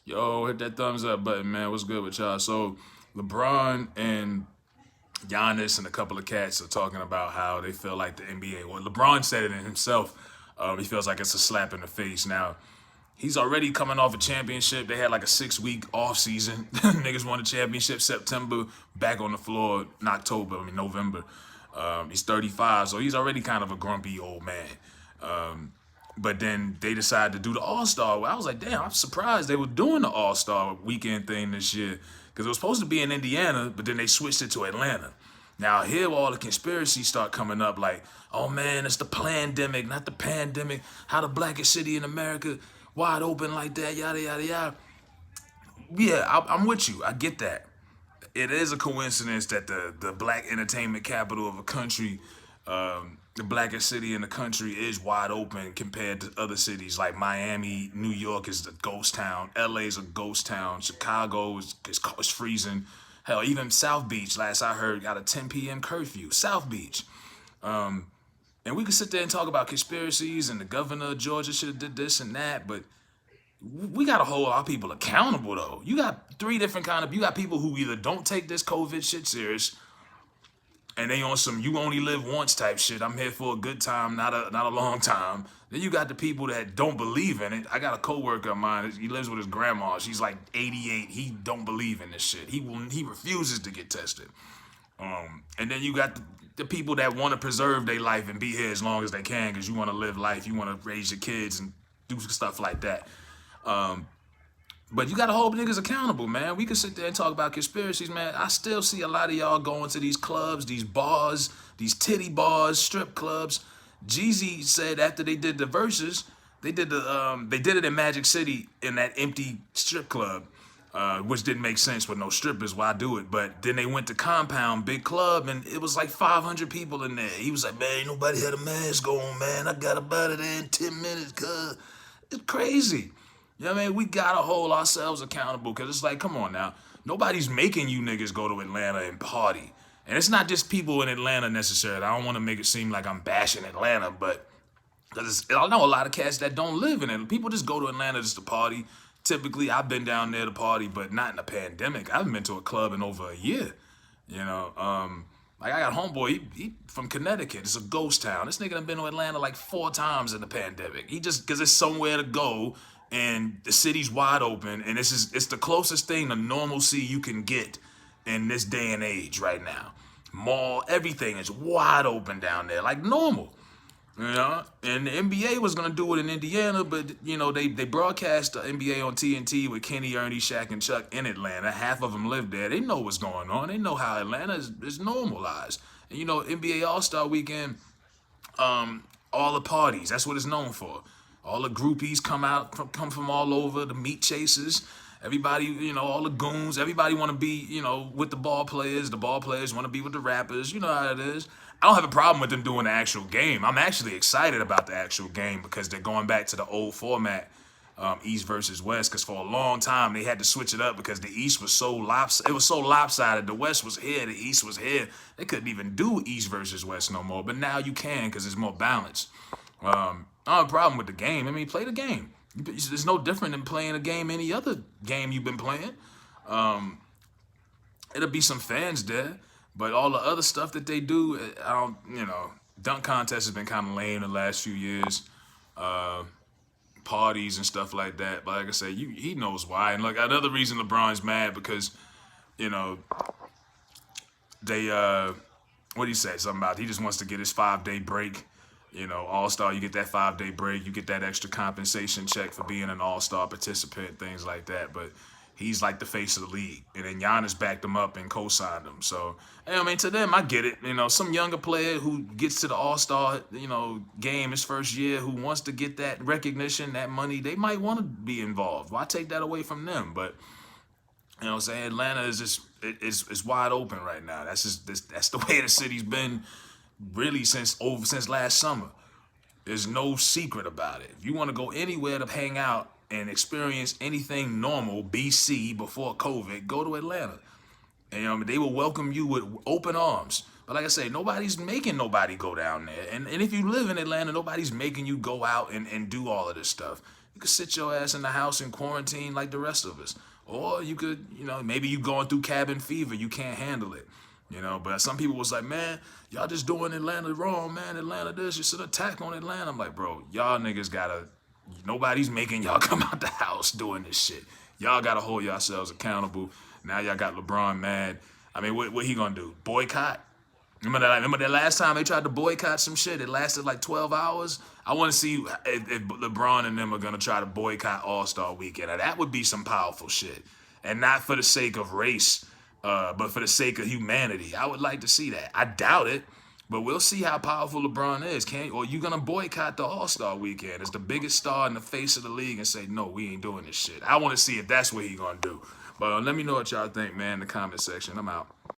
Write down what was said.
Yo, hit that thumbs up button, man. What's good with y'all? So, LeBron and Giannis and a couple of cats are talking about how they feel like the NBA. Well, LeBron said it in himself. He feels like it's a slap in the face. Now, he's already coming off a championship. They had like a 6 week off season. Niggas won a championship September, back on the floor in October, November. He's 35, so he's already kind of a grumpy old man. But then they decided to do the All Star. I was like, damn, I'm surprised they were doing the All Star weekend thing this year because it was supposed to be in Indiana, but then they switched it to Atlanta. Now here all the conspiracies start coming up like, oh man, it's the plandemic, not the pandemic. How the blackest city in America wide open like that, yada yada yada. Yeah, I'm with you. I get that. It is a coincidence that the black entertainment capital of a country, the blackest city in the country, is wide open compared to other cities like Miami. New York is the ghost town. LA is a ghost town. Chicago is freezing. Hell, even South Beach, last I heard, got a 10 p.m. curfew. South Beach. And we could sit there and talk about conspiracies and the governor of Georgia should have did this and that, but we gotta hold our people accountable though. You got three different kind of. You got people who either don't take this COVID shit serious, and they on some you only live once type shit. I'm here for a good time, not a long time. Then you got the people that don't believe in it. I got a coworker of mine. He lives with his grandma. She's like 88. He don't believe in this shit. He refuses to get tested. And then you got the people that want to preserve their life and be here as long as they can because you want to live life. You want to raise your kids and do stuff like that. But you gotta hold niggas accountable, man. We can sit there and talk about conspiracies, man. I still see a lot of y'all going to these clubs, these bars, these titty bars, strip clubs. Jeezy said after they did the verses, they did it in Magic City in that empty strip club, which didn't make sense with no strippers. Why do it? But then they went to Compound, big club, and it was like 500 people in there. He was like, man, ain't nobody had a mask on, man. I got about it in 10 minutes, cuz. It's crazy. You know what I mean? We gotta hold ourselves accountable because it's like, come on now. Nobody's making you niggas go to Atlanta and party. And it's not just people in Atlanta necessarily. I don't want to make it seem like I'm bashing Atlanta, but because I know a lot of cats that don't live in it. People just go to Atlanta just to party. Typically, I've been down there to party, but not in the pandemic. I haven't been to a club in over a year. You know, like I got homeboy, he from Connecticut. It's a ghost town. This nigga done been to Atlanta like 4 times in the pandemic. He just because it's somewhere to go and the city's wide open and it's the closest thing to normalcy you can get in this day and age right now. Mall, everything is wide open down there, like normal. You know, and the NBA was gonna do it in Indiana, but you know they broadcast the NBA on TNT with Kenny, Ernie, Shaq, and Chuck in Atlanta. Half of them live there. They know what's going on. They know how Atlanta is normalized. And you know, NBA All Star Weekend, all the parties. That's what it's known for. All the groupies come from all over. The meat chasers. Everybody, you know, all the goons. Everybody want to be, you know, with the ball players. The ball players want to be with the rappers. You know how it is. I don't have a problem with them doing the actual game. I'm actually excited about the actual game because they're going back to the old format, East versus West. Because for a long time they had to switch it up because the East was so lopsided. It was so lopsided. The West was here, the East was here. They couldn't even do East versus West no more. But now you can because it's more balanced. I don't have a problem with the game. I mean, play the game. It's no different than playing a game any other game you've been playing. It'll be some fans there, but all the other stuff that they do, I don't, you know, dunk contest has been kind of lame the last few years. Parties and stuff like that. But like I said, he knows why. And look, another reason LeBron's mad because, you know, they, what do you say? Something about he just wants to get his 5 day break. You know, All-Star, you get that 5 day break, you get that extra compensation check for being an All-Star participant, things like that. But he's like the face of the league. And then Giannis backed him up and co-signed him. So, I mean, to them, I get it. You know, some younger player who gets to the All-Star, you know, game his first year, who wants to get that recognition, that money, they might want to be involved. Why take that away from them? But, you know what I'm saying? Atlanta is just, it's wide open right now. That's the way the city's been really since last summer. There's no secret about it. If you want to go anywhere to hang out and experience anything normal, BC, before COVID, go to Atlanta. And they will welcome you with open arms. But like I say, nobody's making nobody go down there. And if you live in Atlanta, nobody's making you go out and do all of this stuff. You could sit your ass in the house in quarantine like the rest of us. Or you could, maybe you going through cabin fever, you can't handle it. But some people was like, man, y'all just doing Atlanta wrong, man. Atlanta this, it's an attack on Atlanta. I'm like, bro, y'all niggas gotta, nobody's making y'all come out the house doing this shit. Y'all gotta hold yourselves accountable. Now y'all got LeBron mad. I mean, what he gonna do? Boycott? Remember that last time they tried to boycott some shit? It lasted like 12 hours. I want to see if LeBron and them are going to try to boycott All-Star Weekend. Now, that would be some powerful shit. And not for the sake of race, but for the sake of humanity. I would like to see that. I doubt it, but we'll see how powerful LeBron is. Or you going to boycott the All-Star Weekend as the biggest star in the face of the league and say, no, we ain't doing this shit. I want to see if that's what he going to do. But let me know what y'all think, man, in the comment section. I'm out.